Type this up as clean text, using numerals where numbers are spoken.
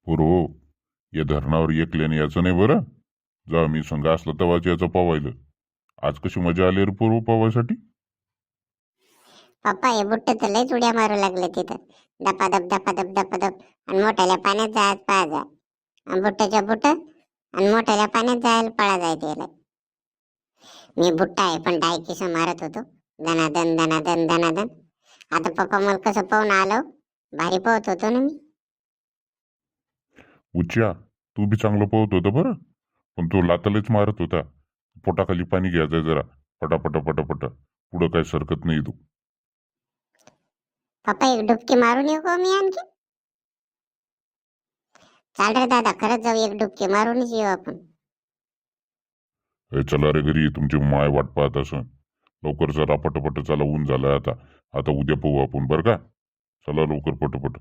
पोरो, या धरणावर एकल्याने याचं नाही बरं. जा मी संघ असला तेव्हाच याचं पवायलं. आज कशी मजा आली रे पोरो पवायसाठी. पप्पा हे बुट्ट तर लयच उड्या मारू लागले तिथं. दपादप दपादप दपादप. आणि मोठ्याल्या पाण्यात जायच पळा आणि बुट्टाच्या बुट्ट आणि मोठ्याल्या पाण्यात जायला पळा जाय त्याला. मी बुट्टा आहे पण डायकिस मारत होतो. दनादन दनादन दनादन. आता पप्पा मला कसं पाहून आलो. भारी पोहत होतो ना मी. उच्च्या, तू बी चांगलं पोहत होता बरं. पण तो लातालेच मारत होता. पोटाखाली पाणी घ्यायचं जरा. पटापटा पटापटा. पुढं काय सरकत नाही तू. पप्पा एक डुबकी मारून येऊ का मी आणखी? चाल रे दादा, खरंच जाऊ, एक डुबकी मारूनच येऊ आपण. चला रे घरी, तुमची माय वाट पाहत असं. लवकर जरा पटपट चला, ऊन झालं आता. आता उद्या पाहू आपण बरं का. चला लवकर पटपट.